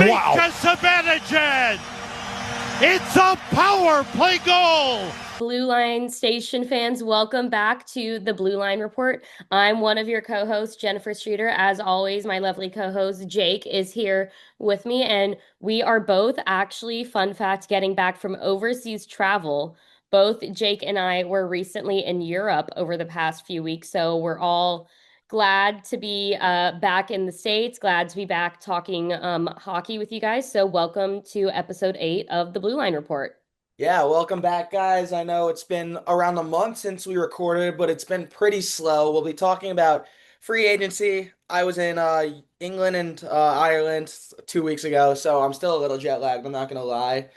Wow. Mika Zibanejad. It's a power play goal. Blue Line Station fans, welcome back to the Blue Line Report. I'm one of your co-hosts, Jennifer Streeter. As always, my lovely co-host Jake is here with me, and we are both actually, fun fact, getting back from overseas travel. Both Jake and I were recently in Europe over the past few weeks, so we're all glad to be back in the States, glad to be back talking hockey with you guys. So welcome to episode 8 of the Blue Line Report. Yeah, welcome back, guys. I know it's been around a month since we recorded, but it's been pretty slow. We'll be talking about free agency. I was in England and Ireland 2 weeks ago, so I'm still a little jet lagged. I'm not gonna lie.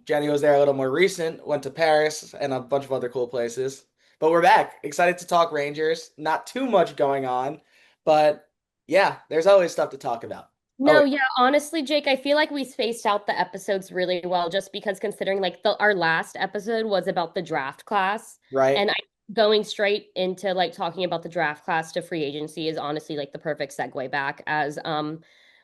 Jenny was there a little more recent, went to Paris and a bunch of other cool places. But we're back. Excited to talk Rangers. Not too much going on, but yeah, there's always stuff to talk about. No, Always, yeah, honestly, Jake, I feel like we spaced out the episodes really well just because considering like our last episode was about the draft class right? and going straight into like talking about the draft class to free agency is honestly like the perfect segue back as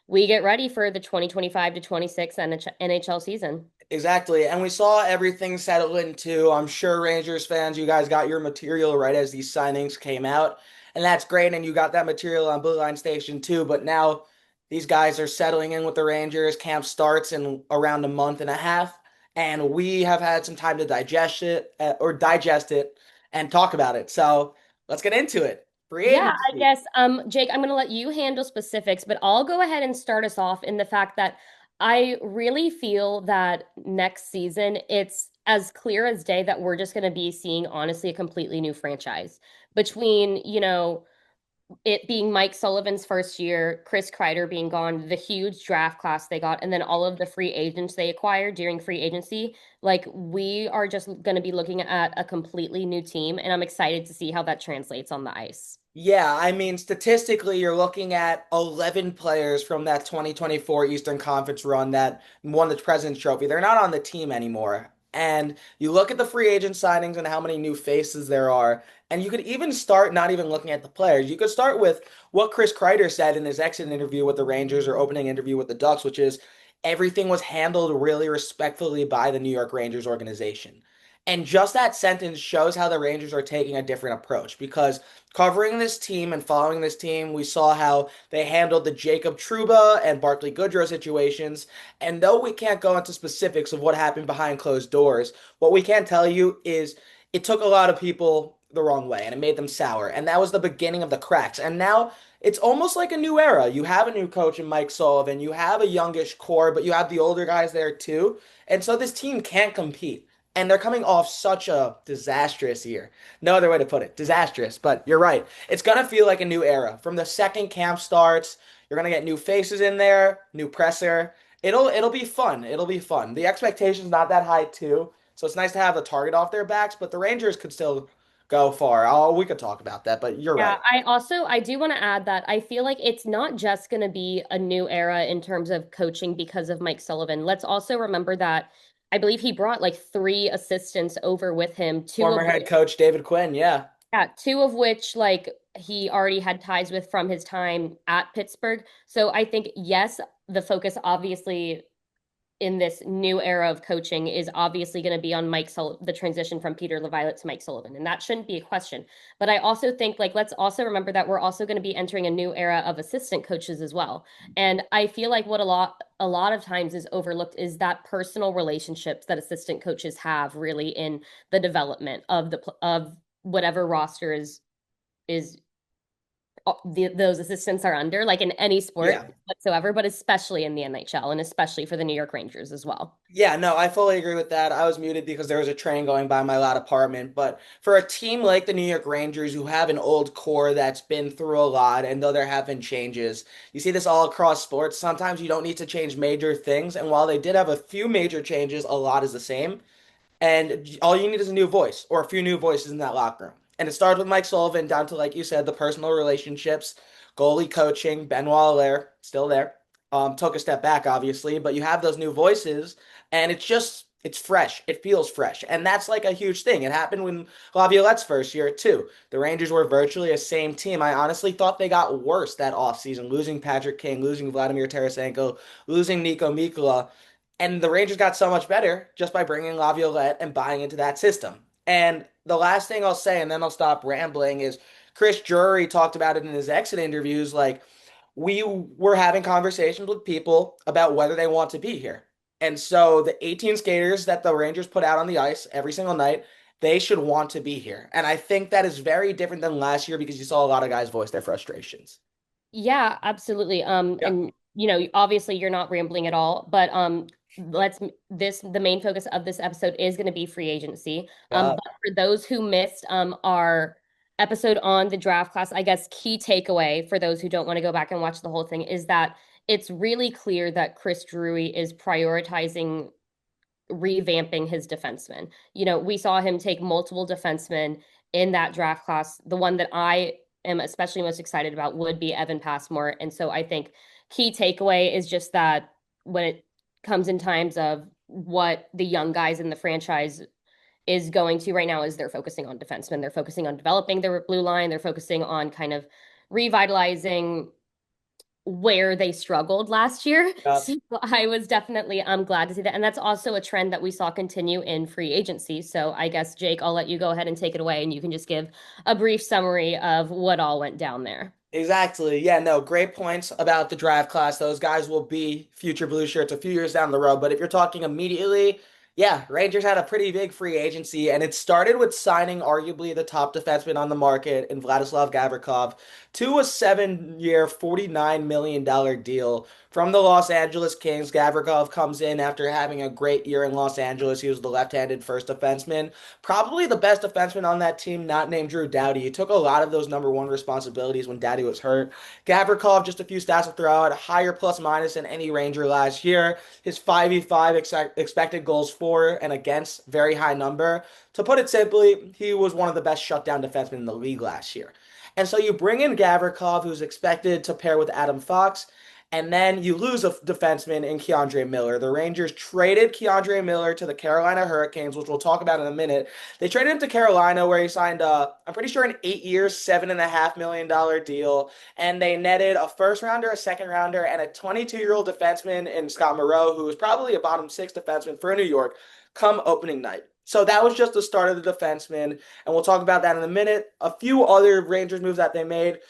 we get ready for the 2025 to 26 NHL season. Exactly. And we saw everything settle into, I'm sure Rangers fans, you guys got your material right as these signings came out. And that's great. And you got that material on Blue Line Station too. But now these guys are settling in with the Rangers. Camp starts in around a month and a half. And we have had some time to digest it and talk about it. So let's get into it. Free Yeah, I agency. guess, Jake, I'm going to let you handle specifics, but I'll go ahead and start us off in the fact that I really feel that next season it's as clear as day that we're just going to be seeing honestly a completely new franchise between, it being Mike Sullivan's first year, Chris Kreider being gone, the huge draft class they got, and then all of the free agents they acquired during free agency. Like, we are just going to be looking at a completely new team, and I'm excited to see how that translates on the ice. Yeah, I mean, statistically, you're looking at 11 players from that 2024 Eastern Conference run that won the President's Trophy. They're not on the team anymore. And you look at the free agent signings and how many new faces there are, and you could even start not even looking at the players. You could start with what Chris Kreider said in his exit interview with the Rangers or opening interview with the Ducks, which is everything was handled really respectfully by the New York Rangers organization. And just that sentence shows how the Rangers are taking a different approach because covering this team and following this team, we saw how they handled the Jacob Trouba and Barclay Goodrow situations. And though we can't go into specifics of what happened behind closed doors, what we can tell you is it took a lot of people the wrong way and it made them sour. And that was the beginning of the cracks. And now it's almost like a new era. You have a new coach in Mike Sullivan, you have a youngish core, but you have the older guys there too. And so this team can't compete. And they're coming off such a disastrous year. No other way to put it. Disastrous. But you're right. It's going to feel like a new era. From the second camp starts, you're going to get new faces in there, new presser. It'll be fun. It'll be fun. The expectation's not that high too. So it's nice to have the target off their backs, but the Rangers could still go far. Oh, we could talk about that, but you're Yeah, right. I do want to add that I feel like it's not just going to be a new era in terms of coaching because of Mike Sullivan. Let's also remember that I believe he brought like 3 assistants over with him, two Former of head which coach David Quinn, yeah. yeah, two of which like he already had ties with from his time at Pittsburgh. So I think yes, the focus obviously in this new era of coaching is obviously going to be on the transition from Peter LaViolette to Mike Sullivan, and that shouldn't be a question. But I also think like let's also remember that we're also going to be entering a new era of assistant coaches as well. And I feel like what a lot of times is overlooked is that personal relationships that assistant coaches have really in the development of of whatever roster is those assistants are under, like in any sport Yeah. whatsoever, but especially in the NHL and especially for the New York Rangers as well. Yeah, no, I fully agree with that. I was muted because there was a train going by my loud apartment. But for a team like the New York Rangers, who have an old core that's been through a lot, and though there have been changes, you see this all across sports. Sometimes you don't need to change major things. And while they did have a few major changes, a lot is the same. And all you need is a new voice or a few new voices in that locker room. And it started with Mike Sullivan down to, like you said, the personal relationships, goalie coaching. Benoit Allaire, still there. Took a step back, obviously, but you have those new voices, and it's just It's fresh. It feels fresh. And that's like a huge thing. It happened when Laviolette's first year, too. The Rangers were virtually a same team. I honestly thought they got worse that offseason, losing Patrick King, losing Vladimir Tarasenko, losing Nico Mikkola. And the Rangers got so much better just by bringing Laviolette and buying into that system. And the last thing I'll say, and then I'll stop rambling, is Chris Drury talked about it in his exit interviews. Like, we were having conversations with people about whether they want to be here. And so the 18 skaters that the Rangers put out on the ice every single night, they should want to be here. And I think that is very different than last year because you saw a lot of guys voice their frustrations. Yeah, absolutely. Yeah. And obviously you're not rambling at all, but let's this the main focus of this episode is going to be free agency. Yeah. But for those who missed our episode on the draft class, I guess key takeaway for those who don't want to go back and watch the whole thing is that it's really clear that Chris Drury is prioritizing revamping his defensemen. We saw him take multiple defensemen in that draft class. The one that I am especially most excited about would be Evan Passmore. And so I think key takeaway is just that when it comes in times of what the young guys in the franchise is going to right now is they're focusing on defensemen. They're focusing on developing their blue line. They're focusing on kind of revitalizing where they struggled last year. Yeah. So I was definitely glad to see that. And that's also a trend that we saw continue in free agency. So I guess, Jake, I'll let you go ahead and take it away and you can just give a brief summary of what all went down there. Exactly. Yeah, no, great points about the draft class. Those guys will be future blue shirts a few years down the road. But if you're talking immediately, yeah, Rangers had a pretty big free agency, and it started with signing arguably the top defenseman on the market in Vladislav Gavrikov to a 7-year, $49 million deal from the Los Angeles Kings. Gavrikov comes in after having a great year in Los Angeles. He was the left-handed first defenseman, probably the best defenseman on that team, not named Drew Doughty. He took a lot of those number one responsibilities when Doughty was hurt. Gavrikov, just a few stats to throw out, higher plus minus than any Ranger last year. His 5v5 expected goals for and against, very high number. To put it simply, he was one of the best shutdown defensemen in the league last year. And so you bring in Gavrikov, who's expected to pair with Adam Fox, and then you lose a defenseman in Keandre Miller. The Rangers traded Keandre Miller to the Carolina Hurricanes, which we'll talk about in a minute. They traded him to Carolina, where he signed, I'm pretty sure, an 8 year, $7.5 million deal. And they netted a first rounder, a second rounder, and a 22-year-old defenseman in Scott Moreau, who was probably a bottom six defenseman for New York, come opening night. So that was just the start of the defenseman, and we'll talk about that in a minute. A few other Rangers moves that they made.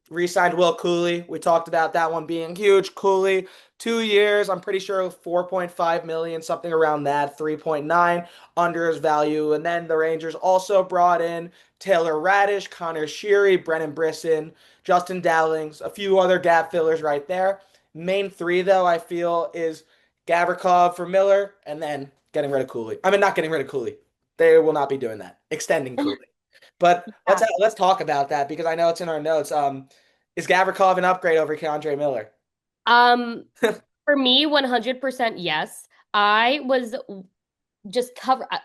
Re-signed Will Cooley. We talked about that one being huge. Cooley, 2 years, I'm pretty sure 4.5 million, something around that, 3.9 under his value. And then the Rangers also brought in Taylor Radish, Connor Sheary, Brennan Brisson, Justin Dowlings, a few other gap fillers right there. Main three, though, I feel is Gavrikov for Miller, and then getting rid of Cooley. I mean, not getting rid of Cooley. They will not be doing that. Extending Cooley. But let's Yeah. let's talk about that because I know it's in our notes. Is Gavrikov an upgrade over Keandre Miller? Um, for me, 100% yes. I was just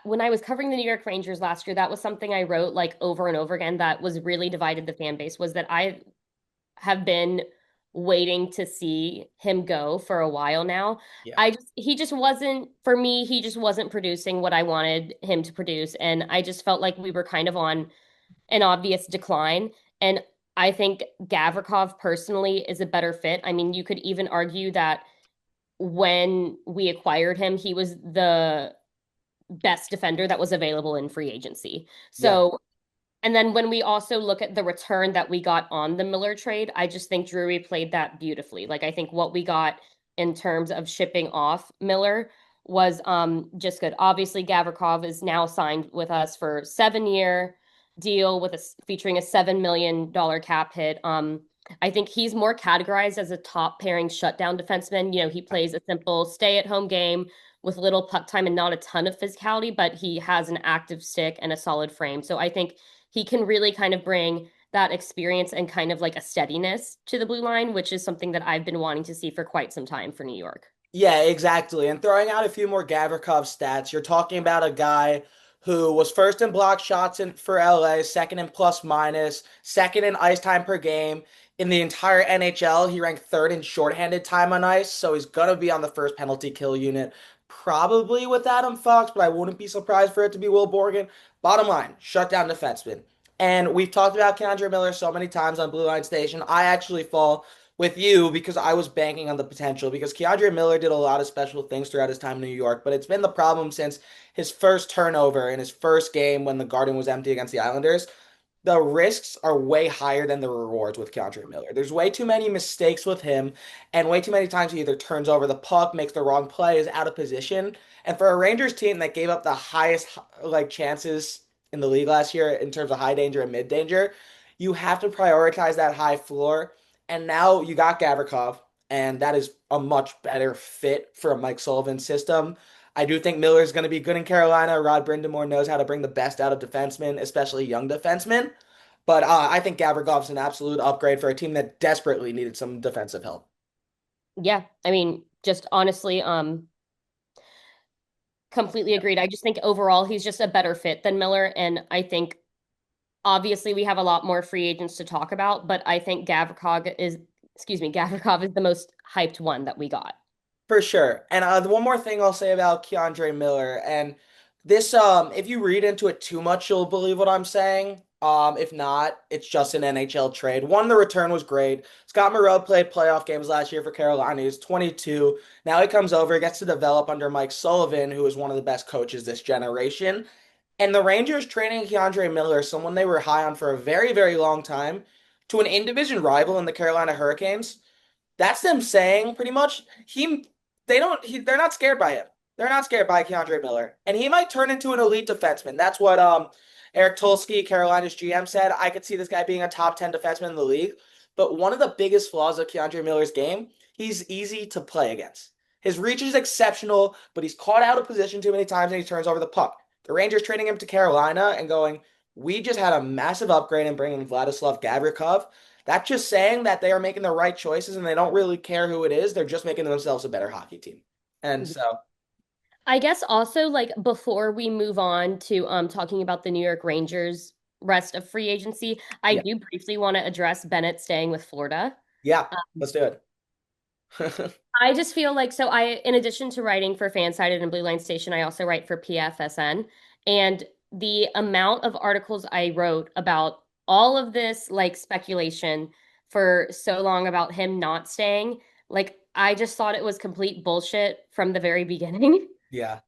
when I was covering the New York Rangers last year, that was something I wrote like over and over again that was really divided the fan base was that I have been waiting to see him go for a while now. Yeah. He just wasn't for me, he just wasn't producing what I wanted him to produce. And I just felt like we were kind of on an obvious decline. And I think Gavrikov personally is a better fit. I mean, you could even argue that when we acquired him, he was the best defender that was available in free agency. Yeah. So, and then when we also look at the return that we got on the Miller trade, I just think Drury played that beautifully. Like I think what we got in terms of shipping off Miller was just good. Obviously, Gavrikov is now signed with us for 7-year deal with featuring a $7 million cap hit. I think he's more categorized as a top pairing shutdown defenseman. He plays a simple stay at home game with little puck time and not a ton of physicality, but he has an active stick and a solid frame. So I think he can really kind of bring that experience and kind of like a steadiness to the blue line, which is something that I've been wanting to see for quite some time for New York. Yeah, exactly. And throwing out a few more Gavrikov stats, you're talking about a guy who was first in block shots for LA, second in plus minus, second in ice time per game. In the entire NHL, he ranked third in shorthanded time on ice, so he's going to be on the first penalty kill unit probably with Adam Fox, but I wouldn't be surprised for it to be Will Borgen. Bottom line, shut down defenseman. And we've talked about Keandre Miller so many times on Blue Line Station. I actually fall with you because I was banking on the potential because Keandre Miller did a lot of special things throughout his time in New York, but it's been the problem since his first turnover in his first game when the Garden was empty against the Islanders. The risks are way higher than the rewards with Keandre Miller. There's way too many mistakes with him, and way too many times he either turns over the puck, makes the wrong play, is out of position. And for a Rangers team that gave up the highest chances in the league last year in terms of high danger and mid danger, you have to prioritize that high floor. And now you got Gavrikov, and that is a much better fit for a Mike Sullivan system. I do think Miller's going to be good in Carolina. Rod Brindamore knows how to bring the best out of defensemen, especially young defensemen. But I think Gavrikov's an absolute upgrade for a team that desperately needed some defensive help. Yeah, I mean, just honestly, completely agreed. I just think overall he's just a better fit than Miller, and I think obviously we have a lot more free agents to talk about, but I think Gavrikov is the most hyped one that we got. For sure. And the one more thing I'll say about Keandre Miller, and this, if you read into it too much, you'll believe what I'm saying. If not, it's just an NHL trade. One, the return was great. Scott Moreau played playoff games last year for Carolina. He's 22. Now he comes over, gets to develop under Mike Sullivan, who is one of the best coaches this generation. And the Rangers trading Keandre Miller, someone they were high on for a very, very long time, to an in-division rival in the Carolina Hurricanes. That's them saying pretty much they're not scared by him. They're not scared by Keandre Miller. And he might turn into an elite defenseman. That's what Eric Tulsky, Carolina's GM, said. I could see this guy being a top 10 defenseman in the league. But one of the biggest flaws of Keandre Miller's game, he's easy to play against. His reach is exceptional, but he's caught out of position too many times and he turns over the puck. The Rangers trading him to Carolina and going, we just had a massive upgrade in bringing Vladislav Gavrikov. That's just saying that they are making the right choices and they don't really care who it is. They're just making themselves a better hockey team. And so, I guess also like before we move on to talking about the New York Rangers rest of free agency, I yeah. do briefly want to address Bennett staying with Florida. Yeah, let's do it. I just feel like so in addition to writing for Fansided and Blue Line Station, I also write for PFSN. And the amount of articles I wrote about all of this like speculation for so long about him not staying, like I just thought it was complete bullshit from the very beginning. Yeah.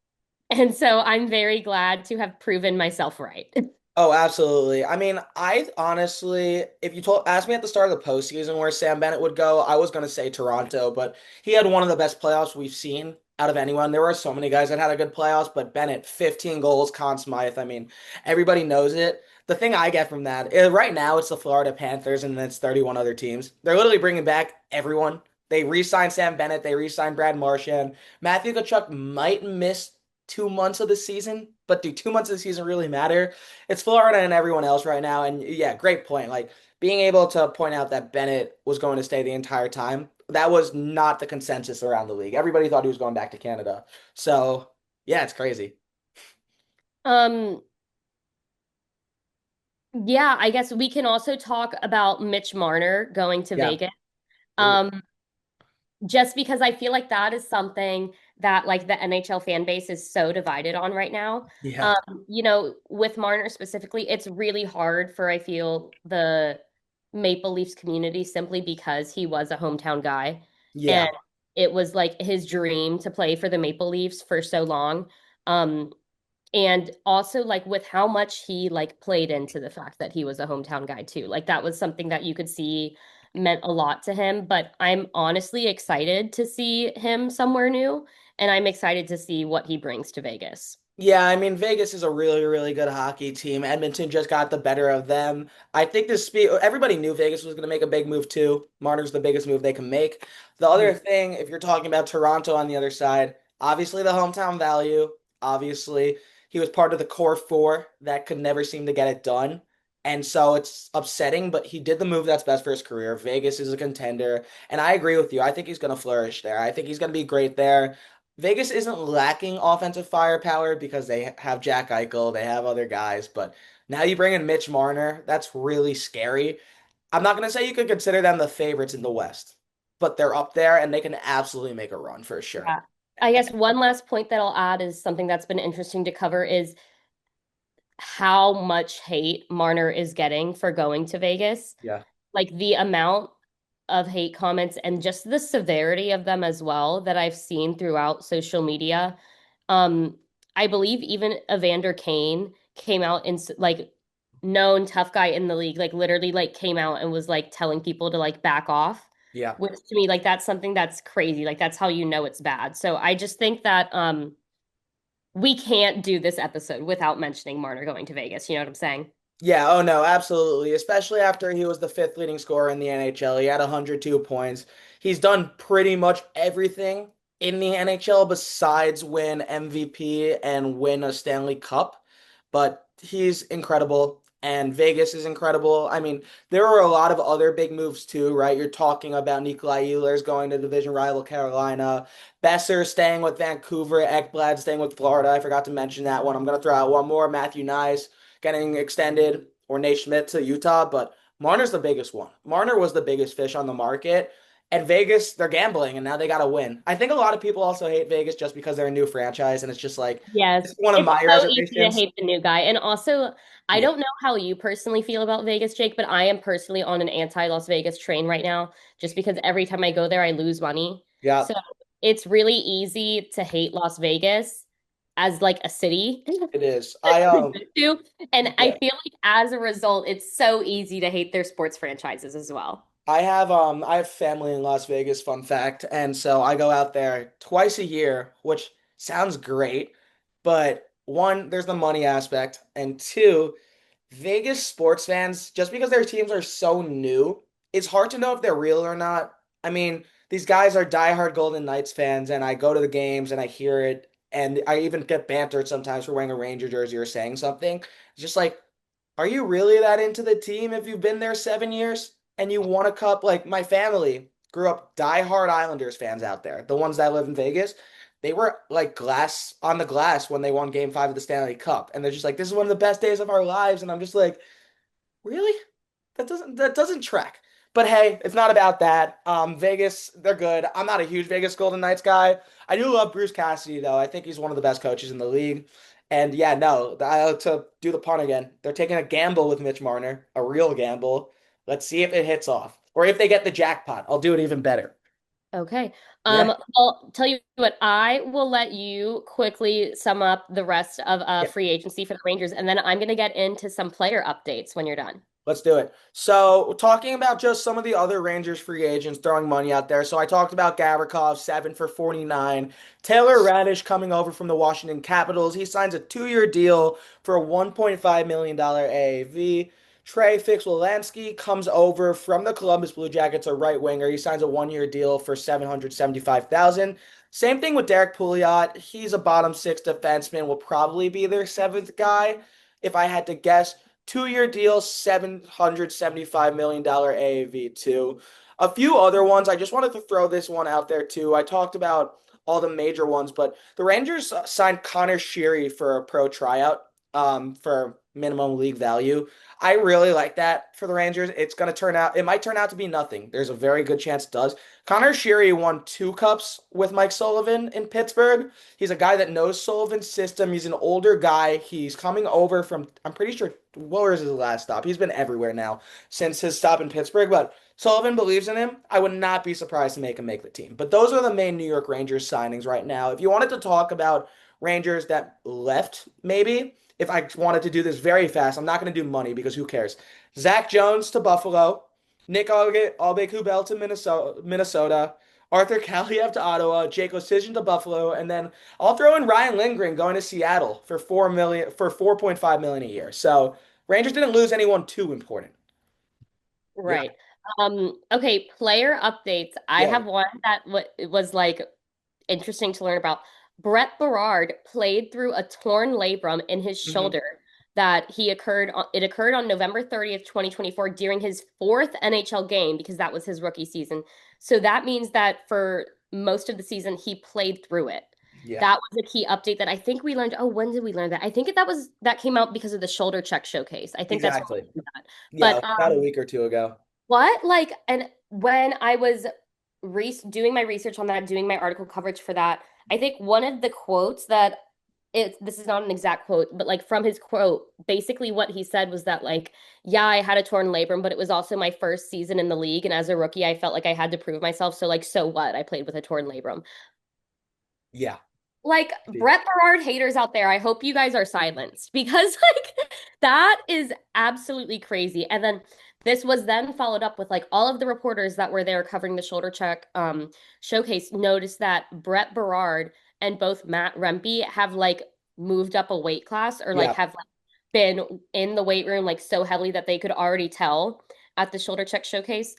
And so I'm very glad to have proven myself right. Oh, absolutely. I mean, I honestly, if you told asked me at the start of the postseason where Sam Bennett would go, I was going to say Toronto, but he had one of the best playoffs we've seen out of anyone. There were so many guys that had a good playoffs, but Bennett, 15 goals, Conn Smythe. I mean, everybody knows it. The thing I get from that, right now it's the Florida Panthers and then it's 31 other teams. They're literally bringing back everyone. They re-signed Sam Bennett. They re-signed Brad Marchand. Matthew Tkachuk might miss 2 months of the season, but do 2 months of the season really matter? It's Florida and everyone else right now. And yeah, great point. Like being able to point out that Bennett was going to stay the entire time, that was not the consensus around the league. Everybody thought he was going back to Canada. So yeah, it's crazy. Um, yeah, I guess we can also talk about Mitch Marner going to Yeah. Vegas. Ooh. Um, just because I feel like that is something that like the NHL fan base is so divided on right now. Yeah. With Marner specifically, it's really hard for I feel the Maple Leafs community simply because he was a hometown guy Yeah. and it was like his dream to play for the Maple Leafs for so long. Um, and also like with how much he like played into the fact that he was a hometown guy too. Like that was something that you could see meant a lot to him, but I'm honestly excited to see him somewhere new and I'm excited to see what he brings to Vegas. Yeah, I mean Vegas is a really, really good hockey team. Edmonton just got the better of them. I think everybody knew Vegas was going to make a big move too. Marner's the biggest move they can make. The other Mhm. thing, if you're talking about Toronto on the other side, obviously the hometown value. Obviously, he was part of the core four that could never seem to get it done. And so it's upsetting, but he did the move that's best for his career. Vegas is a contender, and I agree with you. I think he's going to flourish there. I think he's going to be great there. Vegas isn't lacking offensive firepower because they have Jack Eichel, they have other guys, but now you bring in Mitch Marner, that's really scary. I'm not going to say you could consider them the favorites in the West, but they're up there and they can absolutely make a run for sure. Yeah. I guess one last point that I'll add is something that's been interesting to cover is how much hate Marner is getting for going to Vegas. Yeah. Like the amount of hate comments and just the severity of them as well that I've seen throughout social media. Um, I believe even Evander Kane came out and like known tough guy in the league, like literally like came out and was like telling people to like back off, Yeah. which to me like that's something that's crazy. Like that's how you know it's bad. So I just think that we can't do this episode without mentioning Marner going to Vegas. You know what I'm saying? Yeah, oh no, absolutely. Especially after he was the fifth leading scorer in the NHL. He had 102 points. He's done pretty much everything in the NHL besides win MVP and win a Stanley Cup. But he's incredible, and Vegas is incredible. I mean, there were a lot of other big moves too, right? You're talking about Nikolai Ehlers going to division rival Carolina, Besser staying with Vancouver, Ekblad staying with Florida. I forgot to mention that one. I'm going to throw out one more, Matthew Nyes getting extended, or Nate Schmidt to Utah, but Marner's the biggest one. Marner was the biggest fish on the market. And Vegas, they're gambling, and now they got to win. I think a lot of people also hate Vegas just because they're a new franchise, and it's just like, Yes, it's one of it's my so easy to reservations. hate the new guy. And also, I Yeah. don't know how you personally feel about Vegas, Jake, but I am personally on an anti-Las Vegas train right now, just because every time I go there, I lose money. Yeah, So it's really easy to hate Las Vegas as like a city it is. to. And I Yeah. feel like as a result, it's so easy to hate their sports franchises as well. I have family in Las Vegas, fun fact, and so I go out there twice a year, which sounds great, but one, there's the money aspect, and two, Vegas sports fans, just because their teams are so new, it's hard to know if they're real or not. I mean, these guys are diehard Golden Knights fans, and I go to the games and I hear it, and I even get bantered sometimes for wearing a Ranger jersey or saying something. It's just like, are you really that into the team if you've been there 7 years and you won a cup? Like my family grew up diehard Islanders fans out there, the ones that live in Vegas. They were like glass on the glass when they won game five of the Stanley Cup. And they're just like, this is one of the best days of our lives. And I'm just like, really? That doesn't track. But hey, it's not about that. Vegas, they're good. I'm not a huge Vegas Golden Knights guy. I do love Bruce Cassidy though. I think he's one of the best coaches in the league. And yeah, no, to do the pun again, they're taking a gamble with Mitch Marner, a real gamble. Let's see if it hits off, or if they get the jackpot. I'll do it even better. Okay. Yeah, I'll tell you what, I will let you quickly sum up the rest of yeah. free agency for the Rangers, and then I'm going to get into some player updates when you're done. Let's do it. So, talking about just some of the other Rangers free agents throwing money out there. So, I talked about Gavrikov, 7 for 49. Taylor Radish coming over from the Washington Capitals. He signs a 2-year deal for a $1.5 million AAV. Trey Fix-Wolansky comes over from the Columbus Blue Jackets, a right winger. He signs a 1-year deal for 775,000. Same thing with Derek Pouliot. He's a bottom six defenseman, will probably be their seventh guy, if I had to guess. 2-year deal, $775 million AAV too. A few other ones. I just wanted to throw this one out there too. I talked about all the major ones, but the Rangers signed Connor Sheary for a pro tryout for minimum league value. I really like that for the Rangers. It might turn out to be nothing. There's a very good chance it does. Connor Sheary won 2 cups with Mike Sullivan in Pittsburgh. He's a guy that knows Sullivan's system. He's an older guy. He's coming over from, I'm pretty sure, what was his last stop? He's been everywhere now since his stop in Pittsburgh, but Sullivan believes in him. I would not be surprised to make him make the team. But those are the main New York Rangers signings right now. If you wanted to talk about Rangers that left, maybe, if I wanted to do this very fast, I'm not going to do money because who cares? Zach Jones to Buffalo, Nick Aube-Kubel to Minnesota, Arthur Kaliev to Ottawa, Jake Osician to Buffalo, and then I'll throw in Ryan Lindgren going to Seattle for 4.5 million a year. So Rangers didn't lose anyone too important. Yeah, Right. Okay, player updates. I yeah. have one that was like interesting to learn about. Brett Berard played through a torn labrum in his Hmm. shoulder that it occurred on November 30th, 2024 during his fourth NHL game because that was his rookie season. So that means that for most of the season he played through it. Yeah, That was a key update that I think we learned. Oh, when did we learn that? I think that came out because of the shoulder check showcase. I think that's what exactly. we learned that. Yeah, But about a week or two ago. what? Like, and when I was doing my research on that, doing my article coverage for that, I think one of the quotes that this is not an exact quote, but like from his quote, basically what he said was that like, yeah, I had a torn labrum, but it was also my first season in the league, and as a rookie, I felt like I had to prove myself. So like, so what? I played with a torn labrum. Yeah. Like Brett Berard haters out there, I hope you guys are silenced because like that is absolutely crazy. And then this was then followed up with like all of the reporters that were there covering the shoulder check showcase noticed that Brett Berard and both Matt Rempe have like moved up a weight class or like Yeah. have like, been in the weight room like so heavily that they could already tell at the shoulder check showcase.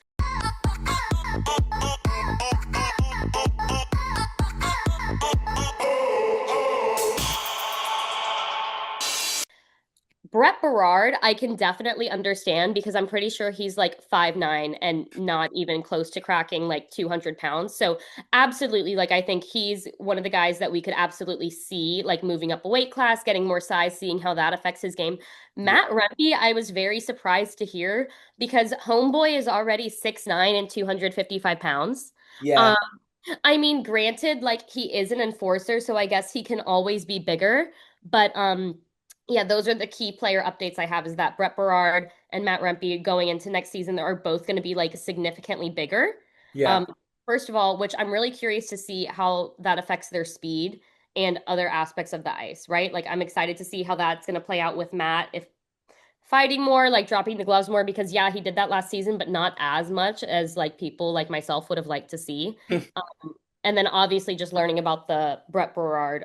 Brett Berard, I can definitely understand because I'm pretty sure he's like 5'9" and not even close to cracking like 200 pounds. So, absolutely, like, I think he's one of the guys that we could absolutely see like moving up a weight class, getting more size, seeing how that affects his game. Yeah. Matt Rempe, I was very surprised to hear because Homeboy is already 6'9" and 255 pounds. Yeah. Um, I mean, granted, like he is an enforcer, so I guess he can always be bigger. But yeah, those are the key player updates I have is that Brett Berard and Matt Rempe going into next season are both going to be like significantly bigger. Yeah. Um, First of all, which I'm really curious to see how that affects their speed and other aspects of the ice, right? Like I'm excited to see how that's going to play out with Matt if fighting more, like dropping the gloves more, because yeah, he did that last season, but not as much as like people like myself would have liked to see. And then obviously just learning about the Brett Berard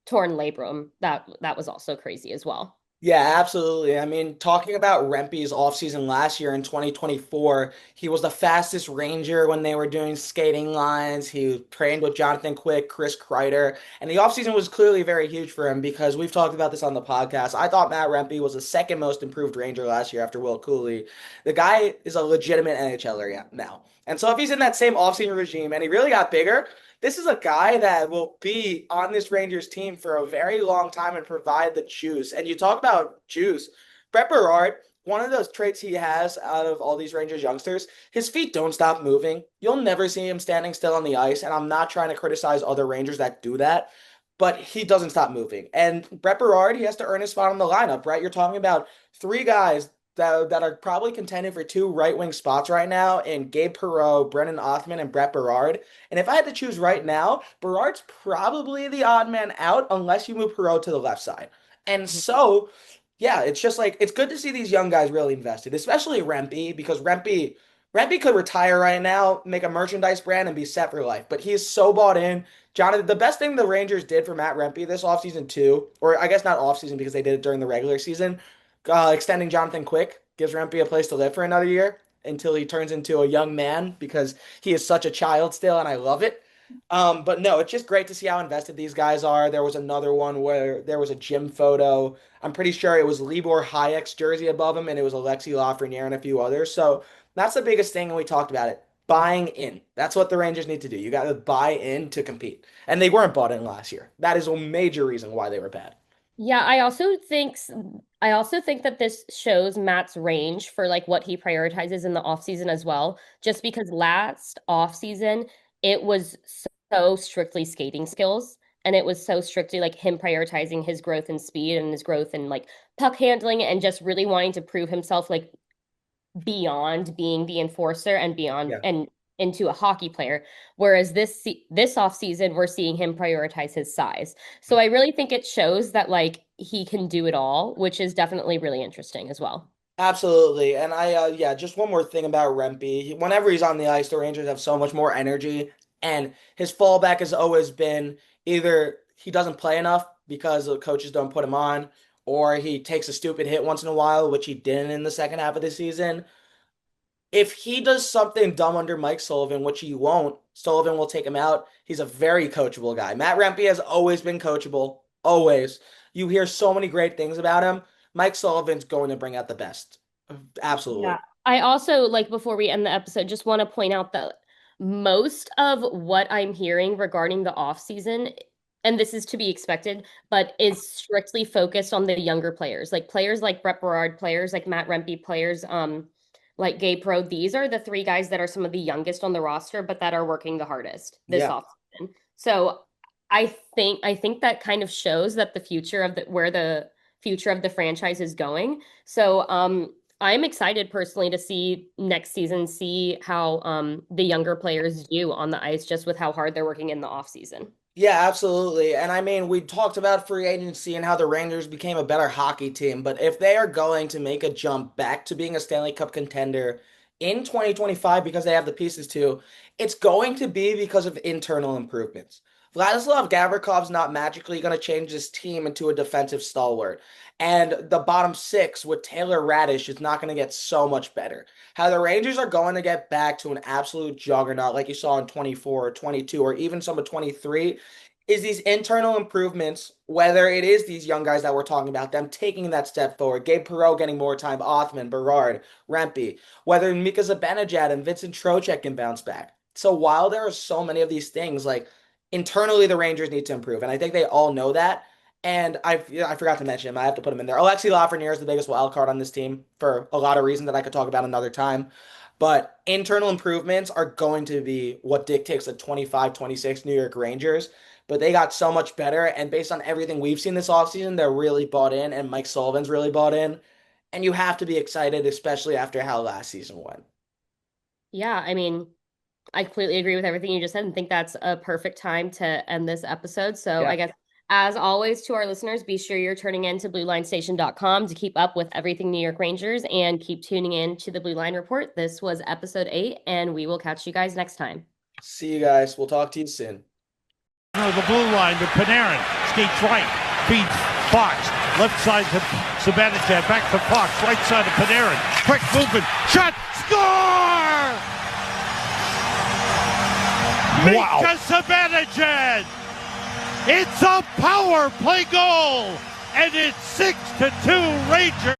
torn labrum, that was also crazy as well. Yeah, absolutely. I mean, talking about Rempe's offseason last year in 2024, he was the fastest Ranger when they were doing skating lines. He trained with Jonathan Quick, Chris Kreider, and the offseason was clearly very huge for him because we've talked about this on the podcast. I thought Matt Rempe was the second most improved Ranger last year after Will Cooley. The guy is a legitimate NHLer now. And so if he's in that same offseason regime and he really got bigger, this is a guy that will be on this Rangers team for a very long time and provide the juice. And you talk about juice. Brett Berard, one of those traits he has out of all these Rangers youngsters, his feet don't stop moving. You'll never see him standing still on the ice. And I'm not trying to criticize other Rangers that do that, but he doesn't stop moving. And Brett Berard, he has to earn his spot on the lineup, right? You're talking about three guys that are probably contending for two right wing spots right now in Gabe Perreault, Brennan Othman, and Brett Berard. And if I had to choose right now, Berard's probably the odd man out unless you move Perreault to the left side. And so, yeah, it's just like it's good to see these young guys really invested, especially Rempe, because Rempe could retire right now, make a merchandise brand, and be set for life. But he is so bought in. Jonathan, the best thing the Rangers did for Matt Rempe this offseason too, or I guess not offseason because they did it during the regular season, extending Jonathan Quick gives Rempe a place to live for another year until he turns into a young man because he is such a child still, and I love it. But no, it's just great to see how invested these guys are. There was another one where there was a gym photo. I'm pretty sure it was Libor Hayek's jersey above him, and it was Alexi Lafreniere and a few others. So that's the biggest thing, and we talked about it. Buying in. That's what the Rangers need to do. You got to buy in to compete. And they weren't bought in last year. That is a major reason why they were bad. Yeah, I also think that this shows Matt's range for like what he prioritizes in the offseason as well. Just because last offseason it was so strictly skating skills and it was so strictly like him prioritizing his growth and speed and his growth and like puck handling and just really wanting to prove himself like beyond being the enforcer and beyond Yeah. and into a hockey player. Whereas this off season, we're seeing him prioritize his size. So I really think it shows that like he can do it all, which is definitely really interesting as well. Absolutely. And yeah, just one more thing about Rempe. Whenever he's on the ice, the Rangers have so much more energy. And his fallback has always been either he doesn't play enough because the coaches don't put him on, or he takes a stupid hit once in a while, which he didn't in the second half of the season. If he does something dumb under Mike Sullivan, which he won't, Sullivan will take him out. He's a very coachable guy. Matt Rempe has always been coachable. Always. You hear so many great things about him. Mike Sullivan's going to bring out the best. Yeah. Absolutely. I also, like, before we end the episode, just want to point out that most of what I'm hearing regarding the off season, and this is to be expected, but is strictly focused on the younger players, like players like Brett Berard, players like Matt Rempe, players like Gabe Pro, these are the three guys that are some of the youngest on the roster, but that are working the hardest this Yeah. offseason. So I think that kind of shows that the future of where the future of the franchise is going. So I'm excited personally to see next season, see how the younger players do on the ice just with how hard they're working in the offseason. Yeah, absolutely. And I mean, we talked about free agency and how the Rangers became a better hockey team, but if they are going to make a jump back to being a Stanley Cup contender in 2025 because they have the pieces to, it's going to be because of internal improvements. Vladislav Gavrikov not magically going to change this team into a defensive stalwart. And the bottom six with Taylor Radish is not going to get so much better. How the Rangers are going to get back to an absolute juggernaut like you saw in 24 or 22 or even some of 23 is these internal improvements, whether it is these young guys that we're talking about, them taking that step forward, Gabe Perreault getting more time, Othman, Berard, Rempe, whether Mika Zibanejad and Vincent Trocheck can bounce back. So while there are so many of these things, like internally the Rangers need to improve, and I think they all know that. And I forgot to mention him. I have to put him in there. Alexi Lafreniere is the biggest wild card on this team for a lot of reasons that I could talk about another time. But internal improvements are going to be what dictates the 25, 26 New York Rangers. But they got so much better. And based on everything we've seen this offseason, they're really bought in. And Mike Sullivan's really bought in. And you have to be excited, especially after how last season went. Yeah, I mean, I completely agree with everything you just said and think that's a perfect time to end this episode. So Yeah. I guess as always to our listeners, be sure you're turning in to bluelinestation.com to keep up with everything New York Rangers and keep tuning in to the Blue Line Report. This was episode 8 and we will catch you guys next time. See you guys. We'll talk to you soon. The blue line to Panarin. Skates right. Feeds Fox. Left side to Zibanejad. Back to Fox. Right side to Panarin. Quick movement. Shot. Score! Wow. Mika Zibanejad. It's a power play goal. And it's 6-2 Rangers.